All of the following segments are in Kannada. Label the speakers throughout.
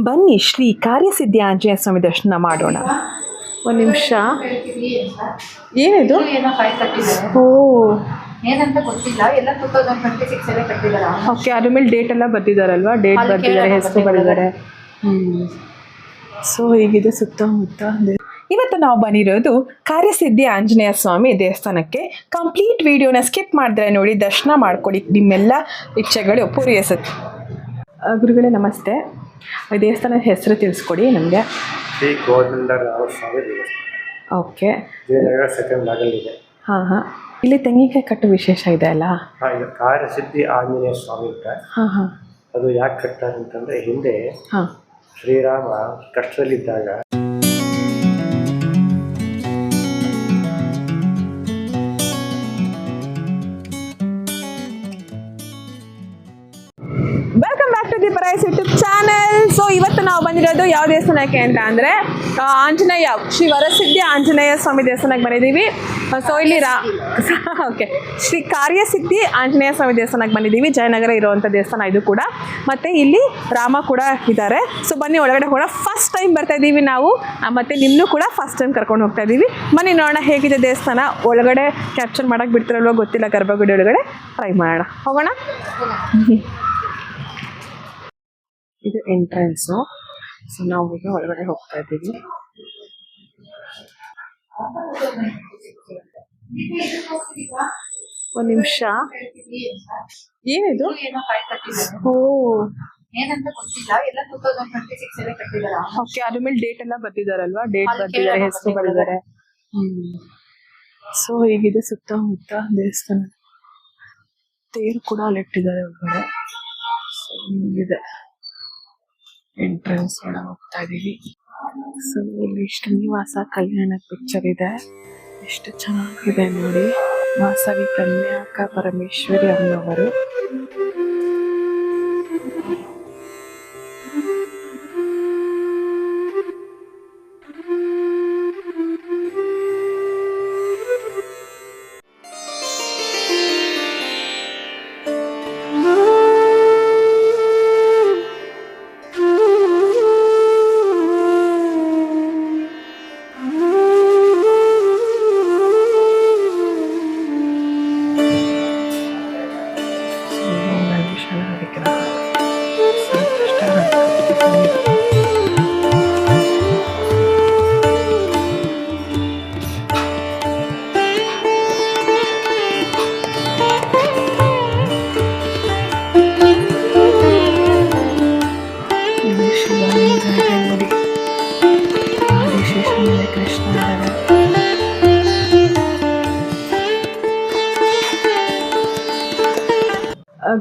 Speaker 1: ಬನ್ನಿ ಶ್ರೀ ಕಾರ್ಯಸಿದ್ಧಿ ಆಂಜನೇಯ ಸ್ವಾಮಿ ದರ್ಶನ ಮಾಡೋಣ. ಒಂದು ನಿಮಿಷ. ಏನಿದು? ಓ,
Speaker 2: ಏನಂತ ಗೊತ್ತಿಲ್ಲ. ಎಲ್ಲ 2026 ಕಟ್ಟಿದ್ದಾರೆ.
Speaker 1: ಓಕೆ, ಅದ್ರ ಮೇಲೆ ಡೇಟ್ ಎಲ್ಲ ಬರ್ದಿದ್ದಾರಲ್ವಾ? ಡೇಟ್ ಬರ್ದಿದ್ದಾರೆ, ಹೆಸರು ಬರೆದಿದ್ದಾರೆ. ಸೊ ಹೀಗಿದೆ ಸುತ್ತಮುತ್ತ. ಇವತ್ತು ನಾವು ಬಂದಿರೋದು ಕಾರ್ಯಸಿದ್ಧಿ ಆಂಜನೇಯ ಸ್ವಾಮಿ ದೇವಸ್ಥಾನಕ್ಕೆ. ಕಂಪ್ಲೀಟ್ ವಿಡಿಯೋನ ಸ್ಕಿಪ್ ಮಾಡಿದ್ರೆ ನೋಡಿ, ದರ್ಶನ ಮಾಡ್ಕೊಡಿ, ನಿಮ್ಮೆಲ್ಲ ಇಚ್ಛೆಗಳು ಪೂರೈಸುತ್ತೆ. ಗುರುಗಳೇ ನಮಸ್ತೆ. ದೇವಸ್ಥಾನದ ಹೆಸರು ತಿಳಿಸ್ಕೊಡಿ ನಮಗೆ.
Speaker 3: ಶ್ರೀ ಕೋದಂಡರಾಮ ಸ್ವಾಮಿ ದೇವಸ್ಥಾನ.
Speaker 1: ಓಕೆ.
Speaker 3: ಜಯನಗರ ಸೆಕೆಂಡ್ ಲಾಗಲ್ಲಿದೆ.
Speaker 1: ಹಾಂ ಹಾಂ. ಇಲ್ಲಿ ತೆಂಗಿನಕಾಯಿ ಕಟ್ಟು ವಿಶೇಷ ಇದೆ ಅಲ್ಲ?
Speaker 3: ಹಾಂ, ಇದು ಕಾರ್ಯಸಿದ್ಧಿ ಆಂಜನೇಯ ಸ್ವಾಮಿ ಅಂತ.
Speaker 1: ಹಾಂ ಹಾಂ.
Speaker 3: ಅದು ಯಾಕೆ ಕಟ್ತಾರೆ ಅಂತಂದರೆ, ಹಿಂದೆ
Speaker 1: ಹಾಂ
Speaker 3: ಶ್ರೀರಾಮ ಕಷ್ಟದಲ್ಲಿದ್ದಾಗ
Speaker 1: welcome back to the price YouTube channel. So ಇವತ್ತು ನಾವು ಬಂದಿರೋದು ಯಾವ ದೇವಸ್ಥಾನಕ್ಕೆ ಅಂತ ಅಂದರೆ ಆಂಜನೇಯ ಶ್ರೀ ವರಸಿದ್ಧಿ ಆಂಜನೇಯ ಸ್ವಾಮಿ ದೇವಸ್ಥಾನಕ್ಕೆ ಬಂದಿದ್ದೀವಿ. ಸೊ ಇಲ್ಲಿ ಓಕೆ, ಶ್ರೀ ಕಾರ್ಯಸಿದ್ಧಿ ಆಂಜನೇಯ ಸ್ವಾಮಿ ದೇವಸ್ಥಾನಕ್ಕೆ ಬಂದಿದ್ದೀವಿ. ಜಯನಗರ ಇರುವಂಥ ದೇವಸ್ಥಾನ ಇದು ಕೂಡ. ಮತ್ತು ಇಲ್ಲಿ ರಾಮ ಕೂಡ ಇದ್ದಾರೆ. ಸೊ ಬನ್ನಿ ಒಳಗಡೆ ಕೂಡ ಫಸ್ಟ್ ಟೈಮ್ ಬರ್ತಾ ಇದ್ದೀವಿ ನಾವು, ಮತ್ತು ನಿಮ್ಮನ್ನು ಕೂಡ ಫಸ್ಟ್ ಟೈಮ್ ಕರ್ಕೊಂಡು ಹೋಗ್ತಾ ಇದ್ದೀವಿ. ಬನ್ನಿ ನೋಡೋಣ ಹೇಗಿದೆ ದೇವಸ್ಥಾನ. ಒಳಗಡೆ ಕ್ಯಾಪ್ಚರ್ ಮಾಡೋಕ್ಕೆ ಬಿಡ್ತಿರಲ್ವೋ ಗೊತ್ತಿಲ್ಲ, ಗರ್ಭಗುಡಿ ಒಳಗಡೆ ಟ್ರೈ ಮಾಡೋಣ. ಹೋಗೋಣ. ಇದು ಎಂಟ್ರೆನ್ಸು. ಸೊ ನಾವು ಈಗ ಒಳಗಡೆ ಹೋಗ್ತಾ ಇದ್ದೀವಿ. ಒಂದು ನಿಮಿಷ. ಏನಿದು? ಓ,
Speaker 2: ಏನಂತ ಗೊತ್ತಿಲ್ಲ. ಎಲ್ಲ 2026 ಕಟ್ಟಿದ್ದಾರೆ.
Speaker 1: ಓಕೆ, ಅದ್ರ ಮೇಲೆ ಡೇಟ್ ಎಲ್ಲ ಬರ್ದಿದ್ದಾರಲ್ವಾ? ಡೇಟ್ ಬರ್ದಿದ್ದಾರೆ, ಹೆಸರು ಬರೆದಿದ್ದಾರೆ. ಸೊ ಹೀಗಿದೆ ಸುತ್ತಮುತ್ತ ದೇವಸ್ಥಾನ. ತೇರು ಕೂಡ ಅಲ್ಲಿಟ್ಟಿದ್ದಾರೆ ಒಳಗಡೆ. ಸೊ ಹೀಗಿದೆ ಎಂಟ್ರೆನ್ಸ್ ಒಳಗೆ ಹೋಗ್ತಾ ಇದೀವಿ. ಸೊ ಇಲ್ಲಿ ಶ್ರೀನಿವಾಸ ಕಲ್ಯಾಣ ಪಿಕ್ಚರ್ ಇದೆ. ಎಷ್ಟು ಚೆನ್ನಾಗಿದೆ ನೋಡಿ. ವಾಸವಿ ಕನ್ಯಾಕ ಪರಮೇಶ್ವರಿ ಅಮ್ಮನವರು.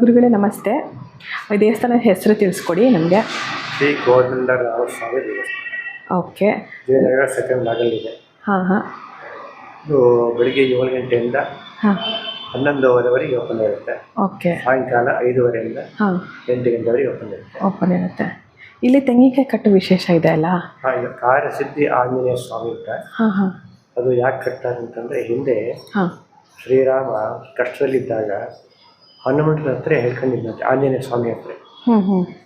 Speaker 1: ಗುರುಗಳೇ ನಮಸ್ತೆ. ದೇವಸ್ಥಾನದ ಹೆಸರು ತಿಳಿಸ್ಕೊಡಿ ನಮಗೆ.
Speaker 3: ಶ್ರೀ ಕೋದಂಡರಾಮ ಸ್ವಾಮಿ ದೇವಸ್ಥಾನ.
Speaker 1: ಓಕೆ.
Speaker 3: ಜಯನಗರ ಸೆಕೆಂಡ್ ಲಾಗಲ್ಲಿದೆ.
Speaker 1: ಹಾಂ ಹಾಂ.
Speaker 3: ಇದು ಬೆಳಿಗ್ಗೆ 7 ಗಂಟೆಯಿಂದ 11:15ವರೆಗೆ ಓಪನ್ ಇರುತ್ತೆ.
Speaker 1: ಓಕೆ.
Speaker 3: ಸಾಯಂಕಾಲ 5:30ಇಂದ 8 ಗಂಟೆವರೆಗೆ
Speaker 1: ಓಪನ್ ಇರುತ್ತೆ. ಇಲ್ಲಿ ತೆಂಗಿನಕಾಯಿ ಕಟ್ಟು ವಿಶೇಷ ಇದೆ ಅಲ್ಲ?
Speaker 3: ಹಾಂ, ಇದು ಕಾರ್ಯಸಿದ್ಧಿ ಆಂಜನೇಯ ಸ್ವಾಮಿ ಅಂತ.
Speaker 1: ಹಾಂ ಹಾಂ.
Speaker 3: ಅದು ಯಾಕೆ ಕಟ್ತಾರೆ ಅಂತಂದರೆ, ಹಿಂದೆ ಶ್ರೀರಾಮ ಕಷ್ಟದಲ್ಲಿದ್ದಾಗ ಹನುಮಂತನ ಹತ್ರ ಹೇಳ್ಕೊಂಡಿದ್ದಂತೆ, ಆಂಜನೇಯ ಸ್ವಾಮಿ ಹತ್ರ,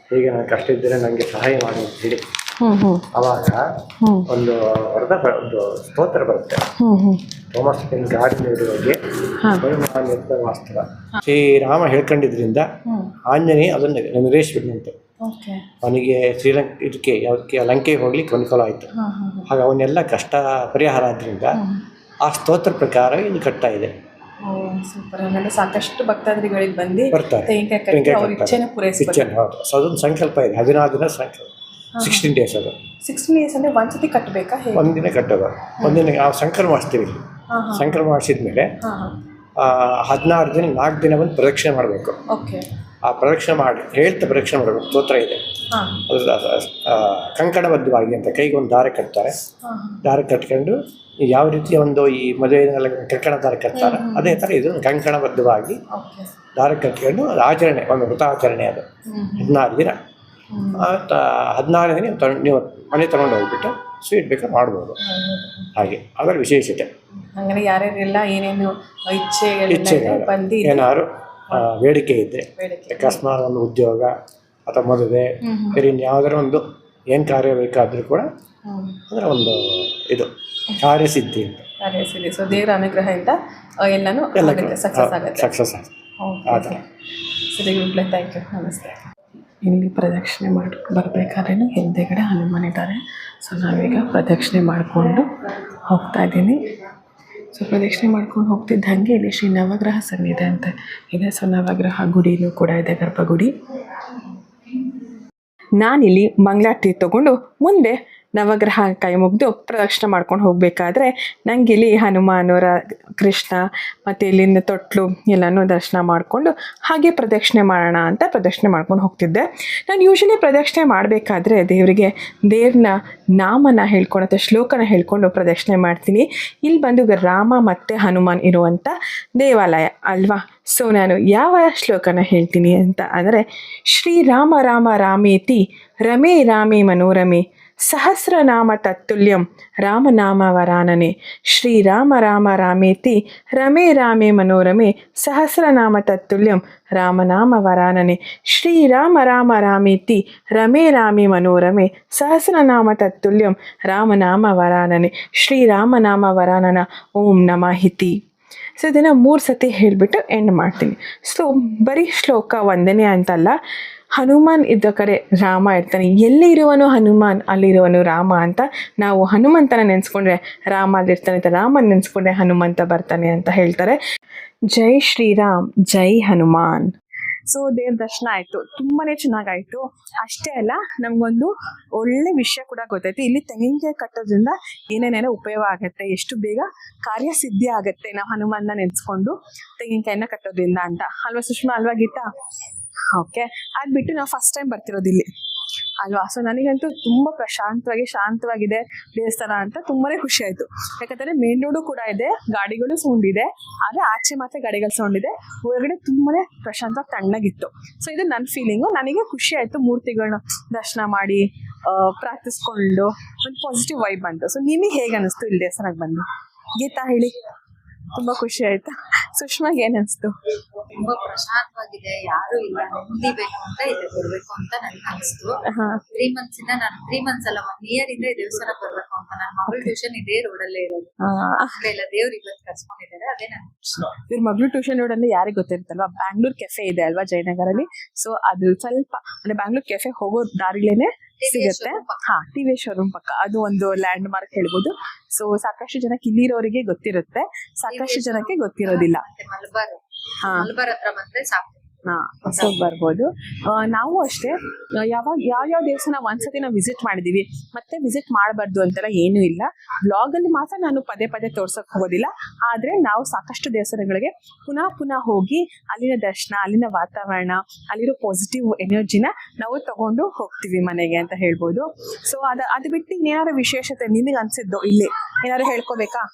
Speaker 3: ಹೀಗೆ ನಾನು ಕಷ್ಟ ಇದ್ದರೆ ನನಗೆ ಸಹಾಯ ಮಾಡಿ ಅಂತ ಹೇಳಿ. ಅವಾಗ ಒಂದು ಒಂದು ಸ್ತೋತ್ರ ಬರುತ್ತೆ. ಥೋಮಸ್ ಗಾಡಿ ನೀಡುವಾಗೆ ವಾಸ್ತವ ಶ್ರೀರಾಮ ಹೇಳ್ಕೊಂಡಿದ್ರಿಂದ ಆಂಜನೇಯ ಅದನ್ನು ನೆರವೇರಿಸಿಬಿಟ್ಟಂತೆ. ಅವನಿಗೆ ಇದಕ್ಕೆ ಲಂಕೆಗೆ ಹೋಗ್ಲಿಕ್ಕೆ ಅನುಕೂಲ ಆಯಿತು. ಹಾಗೆ ಅವನ್ನೆಲ್ಲ ಕಷ್ಟ ಪರಿಹಾರ ಆದ್ದರಿಂದ ಆ ಸ್ತೋತ್ರ ಪ್ರಕಾರ ಇದು ಕಟ್ತಾ ಇದೆ.
Speaker 1: ಸೂಪರ್. ಆಮೇಲೆ ಸಾಕಷ್ಟು ಭಕ್ತಾದಿಗಳಿಗೆ ಬಂದು
Speaker 3: ಬರ್ತಾರೆ. ಹೌದು. ಸೊ ಅದೊಂದು ಸಂಕಲ್ಪ ಇದೆ. 16 ದಿನ ಸಂಕಲ್ಪ, 16 ಡೇಸ್. ಅದು
Speaker 1: 16 ಡೇಸ್ ಅಂದರೆ ಒಂದ್ಸತಿ ಕಟ್ಟಬೇಕಾ?
Speaker 3: ಒಂದಿನ ಕಟ್ಟೋದು. ಒಂದಿನ ನಾವು ಸಂಕಲ್ಪ ಮಾಡಿಸ್ತೀವಿ. ಸಂಕಲ್ಪ ಮಾಡಿಸಿದ್ಮೇಲೆ 16 ದಿನ 4 ದಿನ ಬಂದು ಪ್ರದಕ್ಷಿಣೆ ಮಾಡಬೇಕು.
Speaker 1: ಓಕೆ.
Speaker 3: ಆ ಪ್ರದಕ್ಷಿಣೆ ಮಾಡಿ ಹೇಳ್ತಾ ಪ್ರದಕ್ಷಿಣೆ ಮಾಡಬೇಕು. ಸ್ತೋತ್ರ ಇದೆ. ಕಂಕಣಬದ್ಧವಾಗಿ ಅಂತ ಕೈಗೆ ಒಂದು ದಾರ ಕಟ್ತಾರೆ. ದಾರ ಕಟ್ಕೊಂಡು ಯಾವ ರೀತಿ ಒಂದು ಈ ಮದುವೆನೆಲ್ಲ ಕಂಕಣ ದಾರ ಕಟ್ತಾರೆ, ಅದೇ ಥರ ಇದು ಕಂಕಣಬದ್ಧವಾಗಿ ದಾರ ಕಟ್ಕೊಂಡು ಅದು ಆಚರಣೆ, ಒಂದು ವೃತಾಚರಣೆ. ಅದು 16 ದಿನ. 16 ದಿನ ನೀವು ಮನೆ ತಗೊಂಡು ಹೋಗ್ಬಿಟ್ಟು ಸ್ವೀಟ್ ಬೇಕಾದ್ರೆ ಮಾಡ್ಬೋದು. ಹಾಗೆ ಅದರ ವಿಶೇಷತೆ.
Speaker 1: ಹಾಗೆ ಯಾರ್ಯಾರೆಲ್ಲ ಏನೇನು ಇಚ್ಛೆ
Speaker 3: ಏನಾದ್ರು ಬೇಡಿಕೆ ಇದ್ದರೆ, ಅಕಸ್ಮಾತ್ ಒಂದು ಉದ್ಯೋಗ ಅಥವಾ ಮದುವೆ ಬೇರೆ ಇನ್ಯಾವುದಾರ ಒಂದು ಏನು ಕಾರ್ಯ ಬೇಕಾದರೂ ಕೂಡ ಅಂದರೆ ಒಂದು ಇದು ಕಾರ್ಯಸಿದ್ಧಿ ಅಂತ.
Speaker 1: ಕಾರ್ಯಸಿದ್ಧಿ. ಸೊ ದೇವರ ಅನುಗ್ರಹದಿಂದ ಎಲ್ಲನೂ ಸಕ್ಸಸ್ ಆಗುತ್ತೆ.
Speaker 3: ಸಕ್ಸಸ್ ಆಗುತ್ತೆ.
Speaker 1: ಸರಿ ಗುಡ್ಲೆ, ಥ್ಯಾಂಕ್ ಯು, ನಮಸ್ತೆ. ಇಲ್ಲಿ ಪ್ರದಕ್ಷಿಣೆ ಮಾಡಿ ಬರಬೇಕಾದ್ರೂ ಹಿಂದೆಗಡೆ ಹನುಮಾನ್ ಇದ್ದಾರೆ. ಸೊ ನಾವೀಗ ಪ್ರದಕ್ಷಿಣೆ ಮಾಡಿಕೊಂಡು ಹೋಗ್ತಾ ಇದ್ದೀನಿ. ಸೊ ಪ್ರದಕ್ಷಿಣೆ ಮಾಡ್ಕೊಂಡು ಹೋಗ್ತಿದ್ದಂಗೆ ಇಲ್ಲಿ ಶ್ರೀ ನವಗ್ರಹ ಸನ್ನಿಧಿ ಅಂತ ಇದೆ. ಸೊ ನವಗ್ರಹ ಗುಡಿನೂ ಕೂಡ ಇದೆ, ಗರ್ಭಗುಡಿ. ನಾನಿಲ್ಲಿ ಮಂಗಳಾರತಿ ತೊಗೊಂಡು ಮುಂದೆ ನವಗ್ರಹ ಕೈ ಮುಗಿದು ಪ್ರದಕ್ಷಿಣೆ ಮಾಡ್ಕೊಂಡು ಹೋಗಬೇಕಾದ್ರೆ ನನಗೆ ಇಲ್ಲಿ ಹನುಮಾನವರ ಕೃಷ್ಣ ಮತ್ತು ಇಲ್ಲಿಂದ ತೊಟ್ಲು ಎಲ್ಲನೂ ದರ್ಶನ ಮಾಡಿಕೊಂಡು ಹಾಗೆ ಪ್ರದಕ್ಷಿಣೆ ಮಾಡೋಣ ಅಂತ ಪ್ರದಕ್ಷಿಣೆ ಮಾಡ್ಕೊಂಡು ಹೋಗ್ತಿದ್ದೆ. ನಾನು ಯೂಶ್ವಲಿ ಪ್ರದಕ್ಷಿಣೆ ಮಾಡಬೇಕಾದ್ರೆ ದೇವ್ರನ್ನ ನಾಮನ ಹೇಳ್ಕೊಂಡು ಅಥವಾ ಶ್ಲೋಕನ ಹೇಳ್ಕೊಂಡು ಪ್ರದಕ್ಷಿಣೆ ಮಾಡ್ತೀನಿ. ಇಲ್ಲಿ ಬಂದು ರಾಮ ಮತ್ತು ಹನುಮಾನ್ ಇರುವಂಥ ದೇವಾಲಯ ಅಲ್ವಾ. ಸೊ ನಾನು ಯಾವ ಶ್ಲೋಕನ ಹೇಳ್ತೀನಿ ಅಂತ ಅಂದರೆ, ಶ್ರೀರಾಮ ರಾಮ ರಾಮೇತಿ ರಮೇ ರಾಮೇ ಮನೋರಮೆ ಸಹಸ್ರನಾಮ ತತ್ತುಲ್ಯಂ ರಾಮನಾಮ ವರಾನನೆ. ಶ್ರೀರಾಮ ರಾಮ ರಾಮೇತಿ ರಮೇ ರಾಮೇ ಮನೋರಮೆ ಸಹಸ್ರನಾಮ ತತ್ತುಲ್ಯಂ ರಾಮನಾಮ ವರಾನನೆ. ಶ್ರೀರಾಮ ರಾಮ ರಾಮೇತಿ ರಮೇ ರಾಮೇ ಮನೋರಮೆ ಸಹಸ್ರನಾಮ ತತ್ತುಲ್ಯಂ ರಾಮನಾಮ ವರಾನನೆ. ಶ್ರೀರಾಮನಾಮ ವರಾನನ ಓಂ ನಮಃ. ಸೊ ಇದನ್ನು 3 ಸತಿ ಹೇಳಿಬಿಟ್ಟು ಎಂಡ್ ಮಾಡ್ತೀನಿ. ಸೊ ಬರೀ ಶ್ಲೋಕ ಒಂದನೇ ಅಂತಲ್ಲ, ಹನುಮಾನ್ ಇದ್ದ ಕಡೆ ರಾಮ ಇರ್ತಾನೆ, ಎಲ್ಲಿ ಇರುವನು ಹನುಮಾನ್ ಅಲ್ಲಿರುವನು ರಾಮ ಅಂತ. ನಾವು ಹನುಮಂತನ ನೆನೆಸ್ಕೊಂಡ್ರೆ ರಾಮ ಅಲ್ಲಿರ್ತಾನೆ ಅಂತ, ರಾಮನ ನೆನೆಸ್ಕೊಂಡ್ರೆ ಹನುಮಂತ ಬರ್ತಾನೆ ಅಂತ ಹೇಳ್ತಾರೆ. ಜೈ ಶ್ರೀರಾಮ್, ಜೈ ಹನುಮಾನ್. ಸೊ ದೇವ್ರ ದರ್ಶನ ಆಯಿತು, ತುಂಬಾ ಚೆನ್ನಾಗಾಯಿತು. ಅಷ್ಟೇ ಅಲ್ಲ, ನಮಗೊಂದು ಒಳ್ಳೆ ವಿಷಯ ಕೂಡ ಗೊತ್ತಾಯ್ತು. ಇಲ್ಲಿ ತೆಂಗಿನಕಾಯಿ ಕಟ್ಟೋದ್ರಿಂದ ಏನೇನೇನೋ ಉಪಯೋಗ ಆಗುತ್ತೆ, ಎಷ್ಟು ಬೇಗ ಕಾರ್ಯಸಿದ್ಧಿ ಆಗುತ್ತೆ ನಾವು ಹನುಮಾನ್ನ ನೆನೆಸ್ಕೊಂಡು ತೆಂಗಿನಕಾಯಿನ ಕಟ್ಟೋದ್ರಿಂದ ಅಂತ ಅಲ್ವಾ ಸುಷ್ಮಾ, ಅಲ್ವಾ ಗೀತಾ? ಓಕೆ, ಅದು ಬಿಟ್ಟು ನಾವು ಫಸ್ಟ್ ಟೈಮ್ ಬರ್ತಿರೋದು ಇಲ್ಲಿ ಅಲ್ವಾ. ಸೊ ನನಗಂತೂ ತುಂಬ ಶಾಂತವಾಗಿದೆ ದೇವಸ್ಥಾನ ಅಂತ ತುಂಬಾ ಖುಷಿ ಆಯಿತು. ಯಾಕಂದರೆ ಮೇನ್ ರೋಡು ಕೂಡ ಇದೆ, ಗಾಡಿಗಳು ಸೌಂಡ್ ಇದೆ, ಆದರೆ ಆಚೆ ಮಾತ್ರ ಗಾಡಿಗಳ ಸೌಂಡ್ ಇದೆ, ಹೊರಗಡೆ ತುಂಬಾ ಪ್ರಶಾಂತವಾಗಿ ತಣ್ಣಗಿತ್ತು. ಸೊ ಇದು ನನ್ನ ಫೀಲಿಂಗು. ನನಗೆ ಖುಷಿ ಆಯಿತು, ಮೂರ್ತಿಗಳನ್ನ ದರ್ಶನ ಮಾಡಿ ಪ್ರಾರ್ಥಿಸ್ಕೊಂಡು ಒಂದು ಪಾಸಿಟಿವ್ ವೈಬ್ ಬಂತು. ಸೊ ನಿಮಗೆ ಹೇಗೆ ಅನ್ನಿಸ್ತು ಇಲ್ಲಿ ದೇವಸ್ಥಾನಕ್ಕೆ ಬಂದು? ಗೀತಾ ಹೇಳಿ. ತುಂಬಾ ಖುಷಿ ಆಯ್ತಾ? ಸುಷ್ಮಾಗೆ ಏನ್ ಅನ್ಸ್ತು?
Speaker 2: ತುಂಬಾ ಪ್ರಶಾಂತವಾಗಿದೆ, ಯಾರು ಇಲ್ಲ, ನೆಮ್ಮದಿ ಬೇಕು ಅಂತ ಇದೆ ಬರ್ಬೇಕು ಅಂತ ನನ್ಗೆ ಅನಿಸ್ತು. 3 months ಇಂದ ನಾನು 3 months ಅಲ್ಲ 1 year ಇಂದ ಈ ದೇವಸ್ಥಾನ ಬರ್ಬೇಕು ಅಂತ. ನನ್ನ ಮಗಳ ಟ್ಯೂಷನ್ ಇದೇ ರೋಡಲ್ಲೇ ಇರೋದು, ಎಲ್ಲ ದೇವ್ರು ಇವತ್ತು ಕರ್ಸ್ಕೊಂಡಿದ್ದಾರೆ, ಅದೇ ನನ್
Speaker 1: ಇವ್ರ ಮಗಳು ಟ್ಯೂಷನ್ ರೋಡ್ ಅಂದ್ರೆ ಯಾರಿಗೆ ಗೊತ್ತಿರುತ್ತಲ್ವಾ, ಬ್ಯಾಂಗ್ಳೂರ್ ಕೆಫೆ ಇದೆ ಅಲ್ವಾ ಜಯನಗರಲ್ಲಿ. ಸೊ ಅದು ಸ್ವಲ್ಪ ಅಂದ್ರೆ ಬ್ಯಾಂಗ್ಳೂರ್ ಕೆಫೆ ಹೋಗೋ ದಾರಿಲೇನೆ ಸಿಗುತ್ತೆ. ಟಿವಿ ಶೋರೂಮ್ ಪಕ್ಕ ಅದು ಒಂದು ಲ್ಯಾಂಡ್ ಮಾರ್ಕ್ ಹೇಳ್ಬೋದು. ಸೊ ಸಾಕಷ್ಟು ಜನಕ್ಕೆ ಇಲ್ಲಿರೋರಿಗೆ ಗೊತ್ತಿರುತ್ತೆ, ಸಾಕಷ್ಟು ಜನಕ್ಕೆ ಗೊತ್ತಿರೋದಿಲ್ಲ.
Speaker 2: ಮಲಬಾರ್ ಹತ್ರ ಬಂದ್ರೆ ಸಾಕು,
Speaker 1: ಸೊ ಬರ್ಬೋದು. ನಾವು ಅಷ್ಟೇ ಯಾವ ದೇವಸ್ಥಾನ ಒಂದ್ಸತಿ ನಾವು ವಿಸಿಟ್ ಮಾಡಿದೀವಿ, ಮತ್ತೆ ವಿಸಿಟ್ ಮಾಡಬಾರ್ದು ಅಂತೆಲ್ಲ ಏನೂ ಇಲ್ಲ. ಬ್ಲಾಗಲ್ಲಿ ಮಾತ್ರ ನಾನು ಪದೇ ತೋರ್ಸಕ್ ಹೋಗೋದಿಲ್ಲ, ಆದ್ರೆ ನಾವು ಸಾಕಷ್ಟು ದೇವಸ್ಥಾನಗಳಿಗೆ ಪುನಃ ಹೋಗಿ ಅಲ್ಲಿನ ದರ್ಶನ, ಅಲ್ಲಿನ ವಾತಾವರಣ, ಅಲ್ಲಿರೋ ಪಾಸಿಟಿವ್ ಎನರ್ಜಿನ ನಾವು ತಗೊಂಡು ಹೋಗ್ತೀವಿ ಮನೆಗೆ ಅಂತ ಹೇಳ್ಬೋದು. ಸೊ ಅದು ಬಿಟ್ಟು ಇನ್ನೇನಾದ್ರು ವಿಶೇಷತೆ ನಿನಗೆ ಅನ್ಸಿದ್ದು ಇಲ್ಲಿ ಏನಾದ್ರು ಹೇಳ್ಕೋಬೇಕಾ?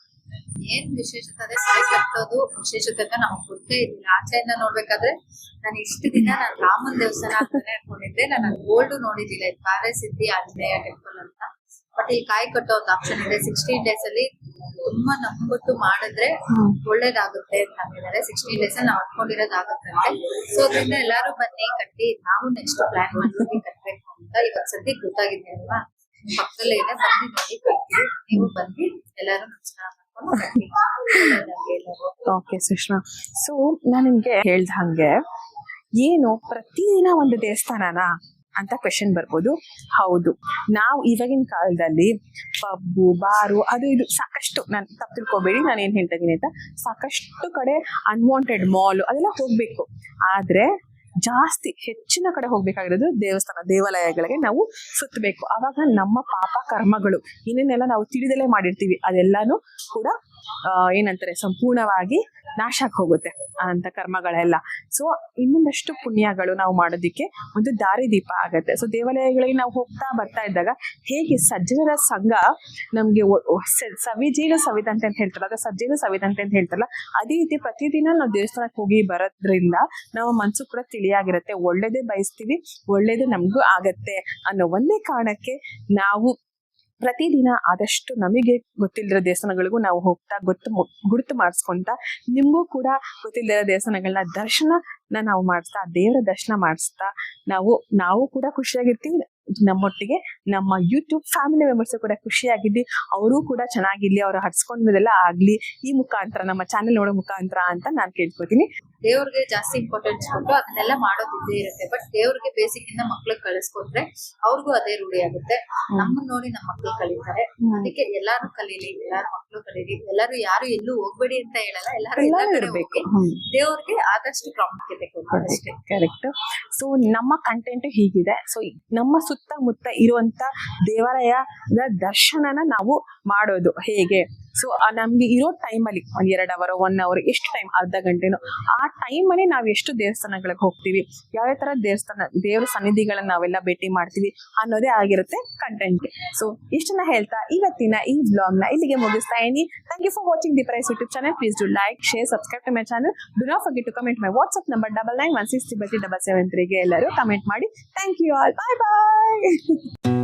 Speaker 2: ಏನ್ ವಿಶೇಷತೆ ಅದೇ ಸಾಯಿ ಕಟ್ಟೋದು ವಿಶೇಷತೆ ಅಂತ ನಮಗ್ ಗೊತ್ತೇ ಇರ್ಲಿಲ್ಲ. ಆಚೆಯಿಂದ ನೋಡ್ಬೇಕಾದ್ರೆ ನಾನು ಇಷ್ಟು ದಿನ ನಾನು ರಾಮನ್ ದೇವಸ್ಥಾನ ಅಂತಾನೆ ಅನ್ಕೊಂಡಿದ್ದೆ. ನಾನು ಗೋಲ್ಡ್ ನೋಡಿದಿಲ್ಲ, ಕಾರ್ಯಸಿದ್ಧಿ ಆಂಜನೇಯ ಟೆಂಪಲ್ ಅಂತ. ಬಟ್ ಈ ಕಾಯಿ ಕಟ್ಟೋ ಒಂದು ಆಪ್ಷನ್ ಇದೆ. 16 days ಅಲ್ಲಿ ತುಂಬಾ ನಂಬಿಟ್ಟು ಮಾಡಿದ್ರೆ ಒಳ್ಳೇದಾಗುತ್ತೆ ಅಂತ ಅಂದಿದ್ದಾರೆ. 16 days ಅಲ್ಲಿ ನಾವು ಅನ್ಕೊಂಡಿರೋದಾಗುತ್ತೆ. ಸೊ ಅದರಿಂದ ಎಲ್ಲಾರು ಬನ್ನಿ ಕಟ್ಟಿ, ನಾವು ನೆಕ್ಸ್ಟ್ ಪ್ಲಾನ್ ಮಾಡ್ತೀವಿ ಕಟ್ಬೇಕು ಅಂತ. ಇವತ್ತು ಸದ್ಯಕ್ಕೆ ಗೊತ್ತಾಗಿದೆ ಅಲ್ವಾ, ಪಕ್ಕದಲ್ಲೇ ಇದೆ, ಬಂದು ನೋಡಿ ಕಟ್ತೀವಿ. ನೀವು ಬಂದು ಎಲ್ಲಾರು ನಮಸ್ಕಾರ
Speaker 1: ಓಕೆ ಸುಷ್ಮಾ. ಸೊ ನಾನು ನಿಮ್ಗೆ ಹೇಳ್ದ ಹಂಗೆ ಏನು ಪ್ರತಿದಿನ ಒಂದು ದೇವಸ್ಥಾನನಾ ಅಂತ ಕ್ವೆಶನ್ ಬರ್ಬೋದು. ಹೌದು, ನಾವು ಇವಾಗಿನ ಕಾಲದಲ್ಲಿ ಪಬ್ಬು ಬಾರು ಅದು ಇದು ಸಾಕಷ್ಟು, ನಾನು ತಪ್ಪು ತಿಳ್ಕೊಬೇಡಿ ನಾನು ಏನ್ ಹೇಳ್ತಾ ಇದೀನಿ ಅಂತ, ಸಾಕಷ್ಟು ಕಡೆ ಅನ್ವಾಂಟೆಡ್ ಮಾಲ್ ಅದೆಲ್ಲ ಹೋಗ್ಬೇಕು. ಆದ್ರೆ ಜಾಸ್ತಿ ಹೆಚ್ಚಿನ ಕಡೆ ಹೋಗ್ಬೇಕಾಗಿರೋದು ದೇವಾಲಯಗಳಿಗೆ ನಾವು ಸುತ್ತಬೇಕು. ಆವಾಗ ನಮ್ಮ ಪಾಪ ಕರ್ಮಗಳು ಏನೇನೆಲ್ಲ ನಾವು ತಿಳಿದಲೇ ಮಾಡಿರ್ತೀವಿ ಅದೆಲ್ಲಾನು ಕೂಡ ಏನಂತಾರೆ ಸಂಪೂರ್ಣವಾಗಿ ನಾಶಕ್ಕೆ ಹೋಗುತ್ತೆ ಅಂತ ಕರ್ಮಗಳೆಲ್ಲ. ಸೊ ಇನ್ನೊಂದಷ್ಟು ಪುಣ್ಯಗಳು ನಾವು ಮಾಡೋದಿಕ್ಕೆ ಒಂದು ದಾರಿದೀಪ ಆಗತ್ತೆ. ಸೊ ದೇವಾಲಯಗಳಿಗೆ ನಾವು ಬರ್ತಾ ಇದ್ದಾಗ ಹೇಗೆ ಸಜ್ಜನರ ಸಂಘ ನಮ್ಗೆ ಸವಿಜೇನು ಸವಿದಂತೆ ಅಂತ ಹೇಳ್ತಾರಲ್ಲ, ಅದ ಸಜ್ಜೇನು ಸವಿದಂತೆ ಅಂತ ಹೇಳ್ತಾರಲ್ಲ, ಅದೇ ರೀತಿ ಪ್ರತಿದಿನ ನಾವು ದೇವಸ್ಥಾನಕ್ಕೆ ಹೋಗಿ ಬರೋದ್ರಿಂದ ನಮ್ಮ ಮನಸ್ಸು ಕೂಡ ತಿಳಿಯಾಗಿರುತ್ತೆ. ಒಳ್ಳೇದೇ ಬಯಸ್ತೀವಿ, ಒಳ್ಳೇದೇ ನಮಗೂ ಆಗತ್ತೆ ಅನ್ನೋ ಒಂದೇ ಕಾರಣಕ್ಕೆ ನಾವು ಪ್ರತಿದಿನ ಆದಷ್ಟು ನಮಗೆ ಗೊತ್ತಿಲ್ಲದಿರೋ ದೇವಸ್ಥಾನಗಳಿಗೂ ನಾವು ಹೋಗ್ತಾ ಗುರುತು ಮಾಡಿಸ್ಕೊಂತ ನಿಮಗೂ ಕೂಡ ಗೊತ್ತಿಲ್ಲದಿರೋ ದೇವಸ್ಥಾನಗಳನ್ನ ದರ್ಶನ ನಾವು ಮಾಡಿಸ್ತಾ ದೇವರ ದರ್ಶನ ಮಾಡಿಸ್ತಾ ನಾವು ಕೂಡ ಖುಷಿಯಾಗಿರ್ತೀವಿ. ನಮ್ಮೊಟ್ಟಿಗೆ ನಮ್ಮ ಯೂಟ್ಯೂಬ್ ಫ್ಯಾಮಿಲಿ ಮೆಂಬರ್ಸ್ ಕೂಡ ಖುಷಿಯಾಗಿದ್ದಿ, ಅವರು ಕೂಡ ಚೆನ್ನಾಗಿರ್ಲಿ, ಅವ್ರು ಹಡ್ಸ್ಕೊಂಡದೆಲ್ಲ ಆಗ್ಲಿ ಈ ಮುಖಾಂತರ ನಮ್ಮ ಚಾನೆಲ್ ನೋಡೋ ಮುಖಾಂತರ ಅಂತ ನಾನು ಕೇಳ್ಕೊತೀನಿ.
Speaker 2: ದೇವ್ರಿಗೆ ಜಾಸ್ತಿ ಇಂಪಾರ್ಟೆನ್ಸ್ ಕೊಟ್ಟು ಅದನ್ನೆಲ್ಲ ಮಾಡೋದು ಇದ್ದೇ ಇರುತ್ತೆ. ಬಟ್ ದೇವ್ರಿಗೆ ಬೇಸಿಕ್ ಇಂದ ಮಕ್ಳಿಗೆ ಕಳಿಸ್ಕೊಟ್ರೆ ಅವ್ರಿಗೂ ಅದೇ ರೂಢಿ ಆಗುತ್ತೆ. ನಮ್ಮನ್ನ ನೋಡಿ ನಮ್ಮ ಮಕ್ಳು ಕಲಿತಾರೆ. ಅದಕ್ಕೆ ಎಲ್ಲಾರು ಕಲೀಲಿ, ಎಲ್ಲಾರು ಮಕ್ಳು ಕಲೀಲಿ, ಎಲ್ಲಾರು ಯಾರು ಎಲ್ಲೂ ಹೋಗ್ಬೇಡಿ ಅಂತ ಹೇಳಲ್ಲ, ಎಲ್ಲಾರು ಎಲ್ಲ ಕಡೆ ಹೋಗಿ ದೇವ್ರಿಗೆ ಆದಷ್ಟು ಪ್ರಾಮುಖ್ಯತೆ ಕೊಡ್ತಾರೆ ಅಷ್ಟೇ.
Speaker 1: ಕರೆಕ್ಟ್. ಸೊ ನಮ್ಮ ಕಂಟೆಂಟ್ ಹೀಗಿದೆ. ಸೊ ನಮ್ಮ ಸುತ್ತಮುತ್ತ ಇರುವಂತ ದೇವಾಲಯದ ದರ್ಶನನ ನಾವು ಮಾಡೋದು ಹೇಗೆ, ಸೊ ನಮ್ಗೆ ಇರೋ ಟೈಮಲ್ಲಿ 1-2 ಅವರ್ 1 ಅವರ್ ಎಷ್ಟು ಟೈಮ್, ಅರ್ಧ ಗಂಟೆನೋ, ಆ ಟೈಮಲ್ಲಿ ನಾವು ಎಷ್ಟು ದೇವಸ್ಥಾನಗಳಿಗೆ ಹೋಗ್ತೀವಿ, ಯಾವ ತರ ದೇವರ ಸನ್ನಿಧಿಗಳನ್ನ ನಾವೆಲ್ಲ ಭೇಟಿ ಮಾಡ್ತೀವಿ ಅನ್ನೋದೇ ಆಗಿರುತ್ತೆ ಕಂಟೆಂಟ್. ಸೊ ಇಷ್ಟನ್ನ ಹೇಳ್ತಾ ಇವತ್ತಿನ ಈ ವ್ಲಾಗ್ ನ ಇಲ್ಲಿಗೆ ಮುಗಿಸ್ತಾ ಇದೀನಿ. Thank you for watching the price YouTube channel. Please do like, share, subscribe to my channel. Do not forget to comment my WhatsApp number 9916337773 ಎಲ್ಲರೂ ಕಮೆಂಟ್ ಮಾಡಿ. Thank you all. Bye bye.